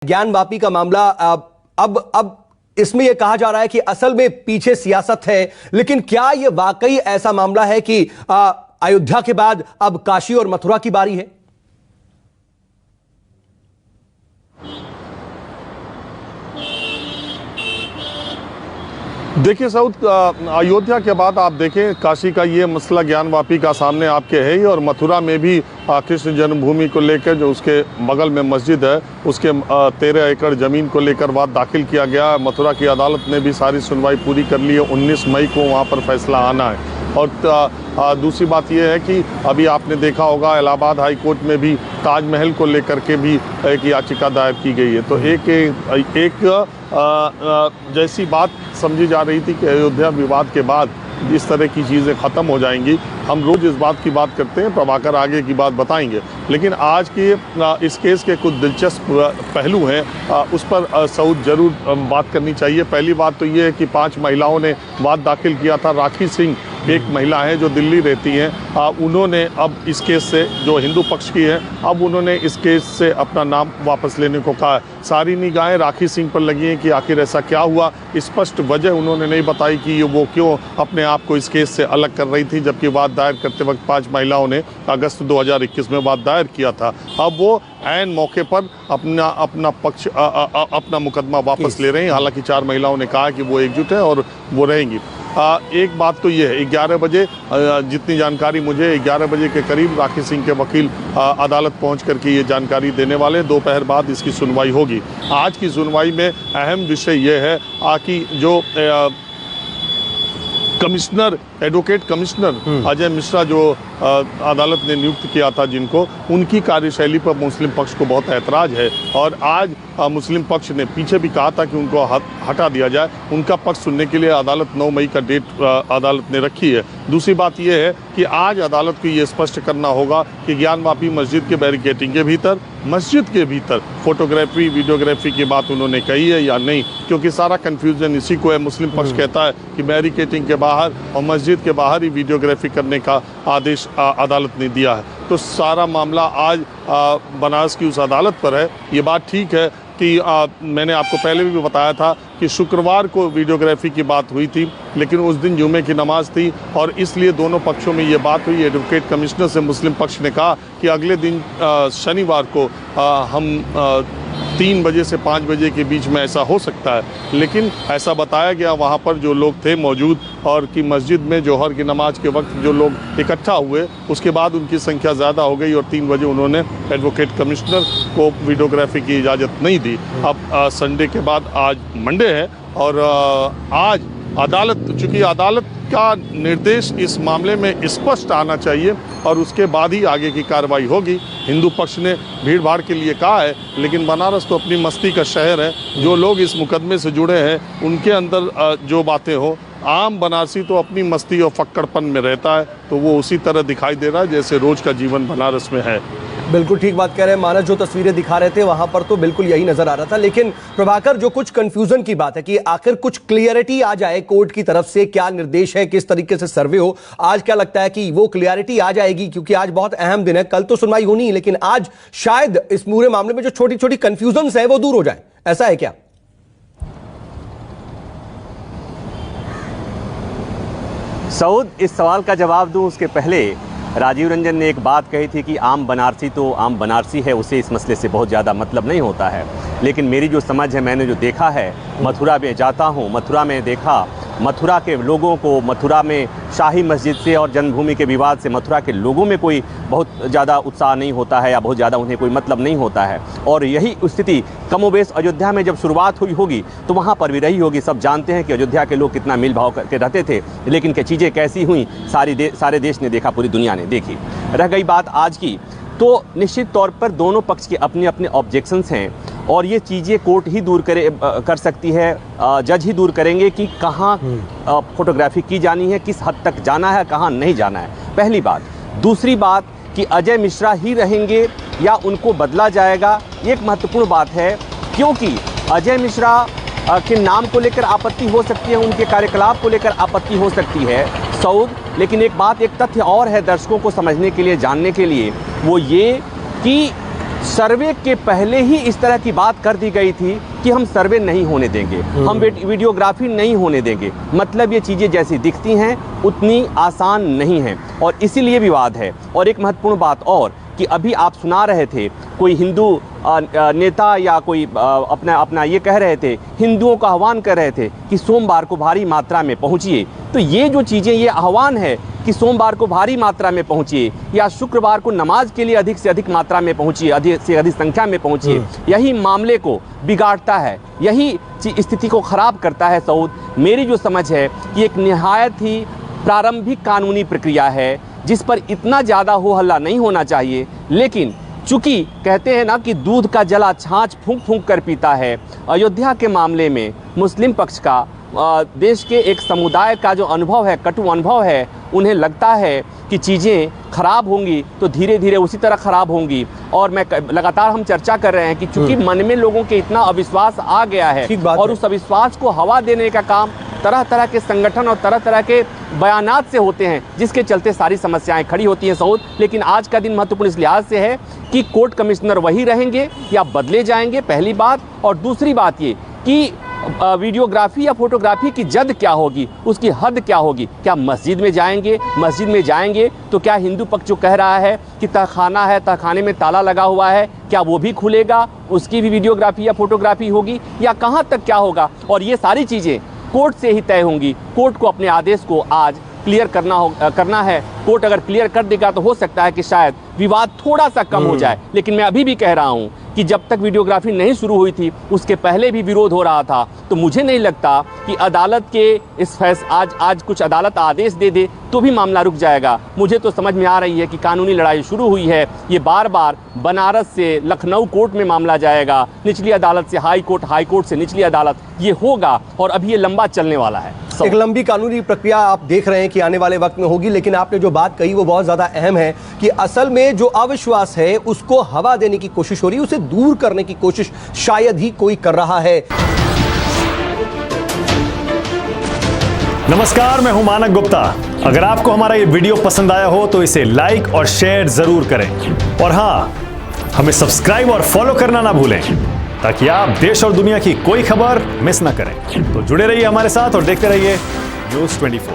ज्ञानवापी का मामला अब इसमें यह कहा जा रहा है कि असल में पीछे सियासत है, लेकिन क्या यह वाकई ऐसा मामला है कि अयोध्या के बाद अब काशी और मथुरा की बारी है? देखिए सऊद, अयोध्या के बाद आप देखें काशी का ये मसला ज्ञानवापी का सामने आपके है ही, और मथुरा में भी कृष्ण जन्मभूमि को लेकर जो उसके बगल में मस्जिद है उसके 13 एकड़ ज़मीन को लेकर वाद दाखिल किया गया। मथुरा की अदालत ने भी सारी सुनवाई पूरी कर ली है। 19 मई को वहाँ पर फैसला आना है। और दूसरी बात यह है कि अभी आपने देखा होगा इलाहाबाद हाई कोर्ट में भी ताजमहल को लेकर के भी एक याचिका दायर की गई है। तो एक जैसी बात समझी जा रही थी कि अयोध्या विवाद के बाद इस तरह की चीज़ें ख़त्म हो जाएंगी। हम रोज़ इस बात की बात करते हैं, प्रभाकर आगे की बात बताएंगे, लेकिन आज के इस केस के कुछ दिलचस्प पहलू हैं, उस पर सऊद ज़रूर बात करनी चाहिए। पहली बात तो ये है कि 5 महिलाओं ने वाद दाखिल किया था। राखी सिंह एक महिला है जो दिल्ली रहती हैं, उन्होंने अब इस केस से, जो हिंदू पक्ष की है, अब उन्होंने इस केस से अपना नाम वापस लेने को कहा है। सारी निगाहें राखी सिंह पर लगी हैं कि आखिर ऐसा क्या हुआ। स्पष्ट वजह उन्होंने नहीं बताई कि वो क्यों अपने आप को इस केस से अलग कर रही थी, जबकि वाद दायर करते वक्त 5 महिलाओं ने अगस्त 2021 में वाद दायर किया था। अब वो ऐन मौके पर अपना पक्ष अपना मुकदमा वापस ले रहे हैं। हालांकि 4 महिलाओं ने कहा कि वो एकजुट है और वो रहेंगी। एक बात तो ये है, 11 बजे जितनी जानकारी मुझे, 11 बजे के करीब राखी सिंह के वकील अदालत पहुंच करके ये जानकारी देने वाले। दोपहर बाद इसकी सुनवाई होगी। आज की सुनवाई में अहम विषय ये है कि जो commissioner, advocate commissioner Ajay Mishra जो अदालत ने नियुक्त किया था जिनको, उनकी कार्यशैली पर मुस्लिम पक्ष को बहुत ऐतराज़ है। और आज मुस्लिम पक्ष ने पीछे भी कहा था कि उनको हटा दिया जाए। उनका पक्ष सुनने के लिए अदालत 9 मई का डेट अदालत ने रखी है। दूसरी बात यह है कि आज अदालत को ये स्पष्ट करना होगा कि ज्ञानवापी मस्जिद के बैरिकेटिंग के भीतर, मस्जिद के भीतर फोटोग्राफी वीडियोग्राफी की बात उन्होंने कही है या नहीं, क्योंकि सारा कन्फ्यूजन इसी को है। मुस्लिम पक्ष कहता है कि बैरिकेटिंग के बाहर और मस्जिद के बाहर ही वीडियोग्राफी करने का आदेश अदालत ने दिया है। तो सारा मामला आज बनारस की उस अदालत पर है। ये बात ठीक है कि मैंने आपको पहले भी बताया था कि शुक्रवार को वीडियोग्राफी की बात हुई थी, लेकिन उस दिन जुमे की नमाज थी और इसलिए दोनों पक्षों में ये बात हुई। एडवोकेट कमिश्नर से मुस्लिम पक्ष ने कहा कि अगले दिन शनिवार को हम 3 बजे से 5 बजे के बीच में ऐसा हो सकता है, लेकिन ऐसा बताया गया वहाँ पर जो लोग थे मौजूद, और कि मस्जिद में जोहर की नमाज के वक्त जो लोग इकट्ठा हुए उसके बाद उनकी संख्या ज़्यादा हो गई और 3 बजे उन्होंने एडवोकेट कमिश्नर को वीडियोग्राफी की इजाज़त नहीं दी। अब संडे के बाद आज मंडे है और आज अदालत, चूँकि अदालत का निर्देश इस मामले में स्पष्ट आना चाहिए और उसके बाद ही आगे की कार्रवाई होगी। हिंदू पक्ष ने भीड़ भाड़ के लिए कहा है, लेकिन बनारस तो अपनी मस्ती का शहर है। जो लोग इस मुकदमे से जुड़े हैं उनके अंदर जो बातें हो, आम बनारसी तो अपनी मस्ती और फक्कड़पन में रहता है, तो वो उसी तरह दिखाई दे रहा है जैसे रोज़ का जीवन बनारस में है। बिल्कुल ठीक बात कह रहे हैं मानस, जो तस्वीरें दिखा रहे थे वहां पर तो बिल्कुल यही नजर आ रहा था। लेकिन प्रभाकर, जो कुछ कंफ्यूजन की बात है कि आखिर कुछ क्लियरिटी आ जाए कोर्ट की तरफ से, क्या निर्देश है, किस तरीके से सर्वे हो, आज क्या लगता है कि वो क्लियरिटी आ जाएगी? क्योंकि आज बहुत अहम दिन है, कल तो सुनवाई होनी है, लेकिन आज शायद इस पूरे मामले में जो छोटी छोटी कंफ्यूजन है वो दूर हो जाए, ऐसा है क्या? सऊद, इस सवाल का जवाब दूं उसके पहले राजीव रंजन ने एक बात कही थी कि आम बनारसी तो आम बनारसी है, उसे इस मसले से बहुत ज़्यादा मतलब नहीं होता है। लेकिन मेरी जो समझ है, मैंने जो देखा है, मथुरा में जाता हूँ, मथुरा में देखा, मथुरा के लोगों को, मथुरा में शाही मस्जिद से और जन्मभूमि के विवाद से मथुरा के लोगों में कोई बहुत ज़्यादा उत्साह नहीं होता है या बहुत ज़्यादा उन्हें कोई मतलब नहीं होता है। और यही स्थिति कमोबेश अयोध्या में जब शुरुआत हुई होगी तो वहाँ पर भी रही होगी। सब जानते हैं कि अयोध्या के लोग कितना मिल भाव करके रहते थे, लेकिन क्या चीज़ें कैसी हुई सारे देश ने देखा, पूरी दुनिया ने देखी। रह गई बात आज की, तो निश्चित तौर पर दोनों पक्ष के अपने अपने ऑब्जेक्शंस हैं और ये चीज़ें कोर्ट ही दूर कर सकती है, जज ही दूर करेंगे कि कहाँ फोटोग्राफी की जानी है, किस हद तक जाना है, कहाँ नहीं जाना है, पहली बात। दूसरी बात कि अजय मिश्रा ही रहेंगे या उनको बदला जाएगा, ये एक महत्वपूर्ण बात है, क्योंकि अजय मिश्रा के नाम को लेकर आपत्ति हो सकती है, उनके कार्यकलाप को लेकर आपत्ति हो सकती है सऊद। लेकिन एक बात, एक तथ्य और है दर्शकों को समझने के लिए, जानने के लिए, वो ये कि सर्वे के पहले ही इस तरह की बात कर दी गई थी कि हम सर्वे नहीं होने देंगे, हम वीडियोग्राफी नहीं होने देंगे। मतलब ये चीज़ें जैसी दिखती हैं उतनी आसान नहीं हैं और इसीलिए विवाद है। और एक महत्वपूर्ण बात और कि अभी आप सुना रहे थे कोई हिंदू नेता या कोई अपना ये कह रहे थे, हिंदुओं का आह्वान कर रहे थे कि सोमवार को भारी मात्रा में पहुंचिए। तो ये जो चीज़ें, ये आह्वान है कि सोमवार को भारी मात्रा में पहुंचिए या शुक्रवार को नमाज के लिए अधिक से अधिक मात्रा में पहुंचिए, अधिक से अधिक संख्या में पहुंचिए, यही मामले को बिगाड़ता है, यही स्थिति को ख़राब करता है। सऊद, मेरी जो समझ है कि एक निहायत ही प्रारंभिक कानूनी प्रक्रिया है जिस पर इतना ज़्यादा हो हल्ला नहीं होना चाहिए। लेकिन चूँकि कहते हैं ना कि दूध का जला छाछ फूंक फूंक कर पीता है, अयोध्या के मामले में मुस्लिम पक्ष का, देश के एक समुदाय का जो अनुभव है, कटु अनुभव है, उन्हें लगता है कि चीज़ें ख़राब होंगी तो धीरे धीरे उसी तरह ख़राब होंगी। और मैं लगातार हम चर्चा कर रहे हैं कि चूँकि मन में लोगों के इतना अविश्वास आ गया है और उस अविश्वास को हवा देने का काम तरह तरह के संगठन और तरह तरह के बयानात से होते हैं, जिसके चलते सारी समस्याएं खड़ी होती हैं सऊद। लेकिन आज का दिन महत्वपूर्ण इस लिहाज से है कि कोर्ट कमिश्नर वही रहेंगे या बदले जाएंगे, पहली बात। और दूसरी बात ये कि वीडियोग्राफी या फोटोग्राफी की जद क्या होगी, उसकी हद क्या होगी। क्या मस्जिद में जाएंगे, मस्जिद में जाएंगे तो क्या हिंदू पक्ष जो कह रहा है कि तहखाना है, तहखाने में ताला लगा हुआ है, क्या वो भी खुलेगा, उसकी भी वीडियोग्राफी या फोटोग्राफी होगी, या कहाँ तक क्या होगा। और ये सारी चीज़ें कोर्ट से ही तय होंगी। कोर्ट को अपने आदेश को आज क्लियर करना है। कोर्ट अगर क्लियर कर देगा तो हो सकता है कि शायद विवाद थोड़ा सा कम हो जाए। लेकिन मैं अभी भी कह रहा हूं कि जब तक वीडियोग्राफी नहीं शुरू हुई थी उसके पहले भी विरोध हो रहा था। तो मुझे नहीं लगता कि अदालत के इस आज कुछ अदालत आदेश दे दे तो भी मामला रुक जाएगा। मुझे तो समझ में आ रही है कि कानूनी लड़ाई शुरू हुई है। ये बार बार बनारस से लखनऊ कोर्ट में मामला जाएगा, निचली अदालत से हाई कोर्ट, हाई कोर्ट से निचली अदालत, ये होगा और अभी ये लंबा चलने वाला है। एक लंबी कानूनी प्रक्रिया आप देख रहे हैं कि आने वाले वक्त में होगी। लेकिन आपने जो बात कही वो बहुत ज्यादा अहम है कि असल में जो अविश्वास है उसको हवा देने की कोशिश हो रही है, उसे दूर करने की कोशिश शायद ही कोई कर रहा है। नमस्कार, मैं हूं मानक गुप्ता। अगर आपको हमारा ये वीडियो पसंद आया हो तो इसे लाइक और शेयर जरूर करें और हां, हमें सब्सक्राइब और फॉलो करना ना भूलें ताकि आप देश और दुनिया की कोई खबर मिस ना करें। तो जुड़े रहिए हमारे साथ और देखते रहिए न्यूज़ 24।